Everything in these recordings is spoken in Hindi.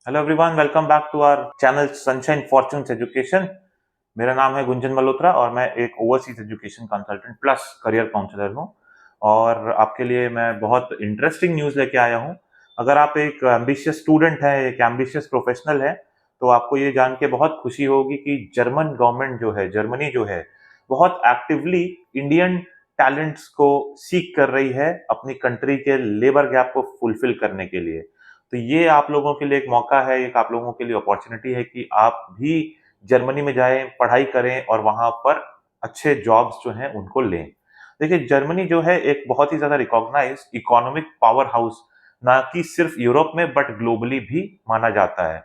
Hello everyone, welcome back to our channel sunshine fortunes education. मेरा नाम है गुंजन मल्होत्रा और मैं एक overseas education consultant plus career counsellor हूं। और आपके लिए मैं बहुत इंटरेस्टिंग न्यूज़ लेके आया हूं। अगर आप एक एम्बिशियस स्टूडेंट हैं, एक एम्बिशियस प्रोफेशनल है, तो आपको ये जान के बहुत खुशी होगी कि जर्मन गवर्नमेंट जो है, जर्मनी जो है, बहुत एक्टिवली इंडियन टैलेंट्स को सीख कर रही है अपनी कंट्री के लेबर गैप को फुलफिल करने के लिए। तो ये आप लोगों के लिए एक मौका है, एक आप लोगों के लिए अपॉर्चुनिटी है कि आप भी जर्मनी में जाएं, पढ़ाई करें और वहां पर अच्छे जॉब्स जो हैं उनको लें। देखिए, जर्मनी जो है एक बहुत ही ज्यादा रिकॉग्नाइज्ड इकोनॉमिक पावर हाउस, ना कि सिर्फ यूरोप में बट ग्लोबली भी माना जाता है।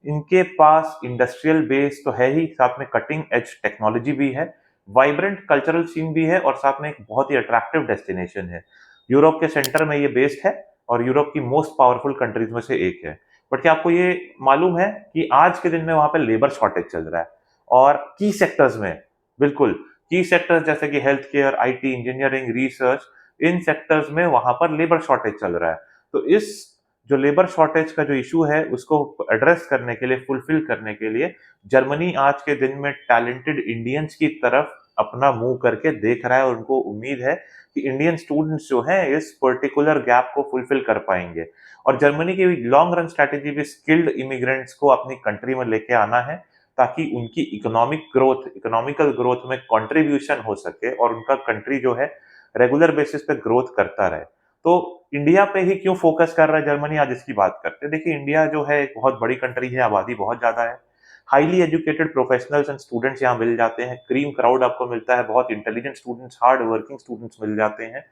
इनके पास इंडस्ट्रियल बेस तो है ही, साथ में कटिंग एज टेक्नोलॉजी भी है, वाइब्रेंट कल्चरल सीन भी है और साथ में एक बहुत ही अट्रैक्टिव डेस्टिनेशन है। यूरोप के सेंटर में ये बेस्ड है और यूरोप की मोस्ट पावरफुल कंट्रीज में से एक है। बट क्या आपको ये मालूम है कि आज के दिन में वहां पे लेबर शॉर्टेज चल रहा है? और की सेक्टर्स में, बिल्कुल, की सेक्टर्स जैसे कि health care, IT, engineering, research, in sectors में वहां पर लेबर शॉर्टेज चल रहा है। तो इस जो लेबर शॉर्टेज का जो इशू है उसको एड्रेस करने के लिए, फुलफिल करने के लिए, जर्मनी आज के दिन में टैलेंटेड इंडियंस की तरफ अपना मुंह करके देख रहा है और उनको उम्मीद है कि इंडियन स्टूडेंट्स जो हैं इस पर्टिकुलर गैप को फुलफिल कर पाएंगे। और जर्मनी की लॉन्ग रन स्ट्रैटेजी भी स्किल्ड इमिग्रेंट्स को अपनी कंट्री में लेके आना है, ताकि उनकी इकोनॉमिकल ग्रोथ में कंट्रीब्यूशन हो सके और उनका कंट्री जो है रेगुलर बेसिस पे ग्रोथ करता रहे। तो इंडिया पे ही क्यों फोकस कर रहा है जर्मनी, आज इसकी बात करते हैं। देखिए, इंडिया जो है एक बहुत बड़ी कंट्री है, आबादी बहुत ज्यादा है, highly educated professionals and students यहाँ मिल जाते हैं, क्रीम क्राउड आपको मिलता है, बहुत intelligent students, hard working students मिल जाते हैं,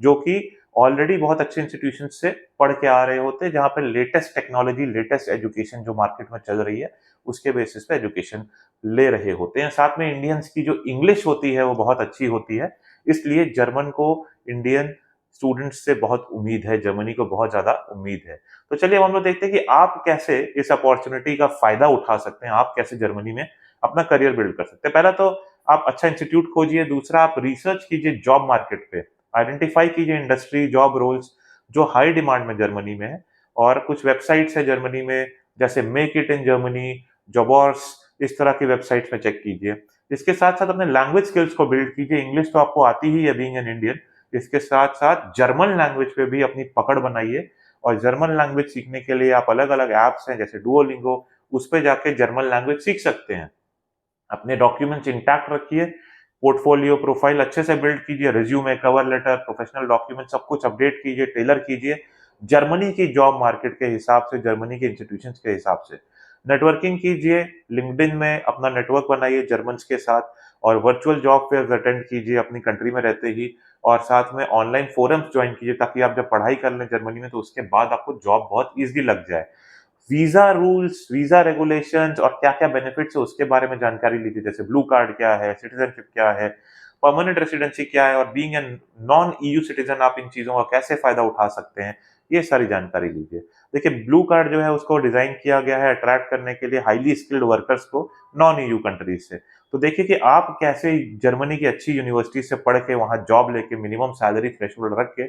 जो कि ऑलरेडी बहुत अच्छे इंस्टीट्यूशन से पढ़ के आ रहे होते हैं, जहाँ पे लेटेस्ट टेक्नोलॉजी, लेटेस्ट एजुकेशन जो मार्केट में चल रही है उसके बेसिस पे एजुकेशन ले रहे होते हैं। साथ में इंडियंस की जो इंग्लिश होती है वो बहुत अच्छी होती है, इसलिए जर्मन को इंडियन स्टूडेंट्स से बहुत उम्मीद है, जर्मनी को बहुत ज्यादा उम्मीद है। तो चलिए अब हम लोग देखते हैं कि आप कैसे इस अपॉर्चुनिटी का फायदा उठा सकते हैं, आप कैसे जर्मनी में अपना करियर बिल्ड कर सकते हैं। पहला तो आप अच्छा इंस्टीट्यूट खोजिए, दूसरा आप रिसर्च कीजिए जॉब मार्केट पे, आइडेंटिफाई कीजिए इंडस्ट्री, जॉब रोल्स जो हाई डिमांड में जर्मनी में है। और कुछ वेबसाइट्स है जर्मनी में, जैसे make it in Germany, jobbers, इस तरह की वेबसाइट्स में चेक कीजिए। इसके साथ साथ अपने लैंग्वेज स्किल्स को बिल्ड कीजिए। इंग्लिश तो आपको आती ही है बीइंग एन इंडियन, इसके साथ साथ जर्मन लैंग्वेज पे भी अपनी पकड़ बनाइए। और जर्मन लैंग्वेज सीखने के लिए आप अलग अलग ऐप्स हैं जैसे डुओलिंगो, उस पे जाके जर्मन लैंग्वेज सीख सकते हैं। अपने डॉक्यूमेंट्स इंटैक्ट रखिए, पोर्टफोलियो प्रोफाइल अच्छे से बिल्ड कीजिए, resume, cover letter, professional document सब कुछ अपडेट कीजिए, टेलर कीजिए जर्मनी की जॉब मार्केट के हिसाब से, जर्मनी के इंस्टीट्यूशंस के हिसाब से। नेटवर्किंग कीजिए, लिंक्डइन में अपना नेटवर्क बनाइए जर्मन्स के साथ, और वर्चुअल जॉब फेयर अटेंड कीजिए अपनी कंट्री में रहते ही। और साथ में ऑनलाइन फोरम्स ज्वाइन कीजिए, ताकि आप जब पढ़ाई कर लें जर्मनी में तो उसके बाद आपको जॉब बहुत ईजिली लग जाए। वीजा रूल्स, वीजा रेगुलेशंस और क्या-क्या बेनिफिट्स है उसके बारे में जानकारी लीजिए, जैसे ब्लू कार्ड क्या है, सिटीजनशिप क्या है, परमानेंट रेसिडेंसी क्या है, और being an non EU citizen आप इन चीजों का कैसे फायदा उठा सकते हैं, ये सारी जानकारी लीजिए। देखिए, ब्लू कार्ड जो है उसको डिजाइन किया गया है अट्रैक्ट करने के लिए हाईली स्किल्ड वर्कर्स को नॉन ईयू कंट्रीज से। तो देखिए कि आप कैसे जर्मनी की अच्छी यूनिवर्सिटी से पढ़ के वहां जॉब लेके मिनिमम सैलरी थ्रेशोल्ड रख के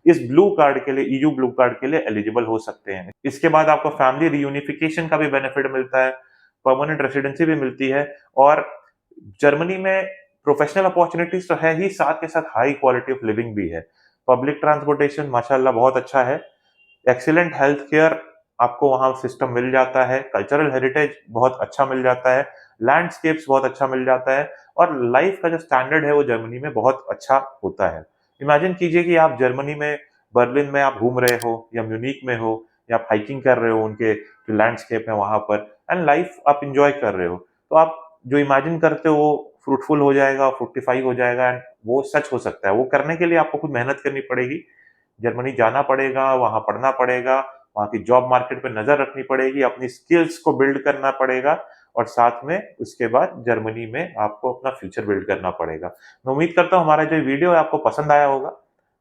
इस ब्लू कार्ड के लिए, ईयू ब्लू कार्ड के लिए एलिजिबल हो सकते हैं। इसके बाद आपको फैमिली रियूनिफिकेशन का भी बेनिफिट मिलता है, परमानेंट रेसिडेंसी भी मिलती है, और जर्मनी में प्रोफेशनल अपॉर्चुनिटीज तो है ही, साथ के साथ हाई क्वालिटी ऑफ लिविंग भी है। पब्लिक ट्रांसपोर्टेशन माशाल्लाह बहुत अच्छा है, एक्सीलेंट हेल्थ केयर आपको वहां सिस्टम मिल जाता है, कल्चरल हेरिटेज बहुत अच्छा मिल जाता है, लैंडस्केप्स बहुत अच्छा मिल जाता है, और लाइफ का जो स्टैंडर्ड है वो जर्मनी में बहुत अच्छा होता है। इमेजिन कीजिए कि आप जर्मनी में, बर्लिन में आप घूम रहे हो, या म्यूनिक में हो, या आप हाइकिंग कर रहे हो उनके जो लैंडस्केप है वहां पर, एंड लाइफ आप इंजॉय कर रहे हो, तो आप जो इमेजिन करते हो वो फ्रूटफुल हो जाएगा, फ्रूटिफाई हो जाएगा, एंड वो सच हो सकता है। वो करने के लिए आपको खुद मेहनत करनी पड़ेगी, जर्मनी जाना पड़ेगा, वहाँ पढ़ना पड़ेगा, वहाँ की जॉब मार्केट पे नज़र रखनी पड़ेगी, अपनी स्किल्स को बिल्ड करना पड़ेगा, और साथ में उसके बाद जर्मनी में आपको अपना फ्यूचर बिल्ड करना पड़ेगा। मैं उम्मीद करता हूँ हमारा जो वीडियो है आपको पसंद आया होगा,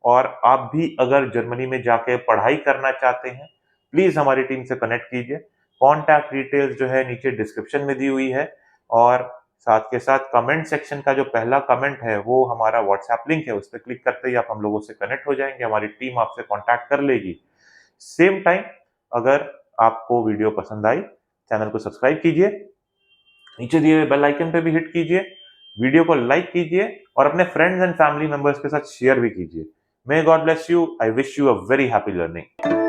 और आप भी अगर जर्मनी में जाके पढ़ाई करना चाहते हैं, प्लीज़ हमारी टीम से कनेक्ट कीजिए। कॉन्टैक्ट डिटेल्स जो है नीचे डिस्क्रिप्शन में दी हुई है, और साथ के साथ कमेंट सेक्शन का जो पहला कमेंट है वो हमारा व्हाट्सएप लिंक है, उस पर क्लिक करते ही आप हम लोगों से कनेक्ट हो जाएंगे, हमारी टीम आपसे कांटेक्ट कर लेगी। सेम टाइम, अगर आपको वीडियो पसंद आई, चैनल को सब्सक्राइब कीजिए, नीचे दिए हुए बेल आइकन पे भी हिट कीजिए, वीडियो को लाइक कीजिए और अपने फ्रेंड्स एंड फैमिली मेंबर्स के साथ शेयर भी कीजिए। May God bless you. I wish you a very happy learning.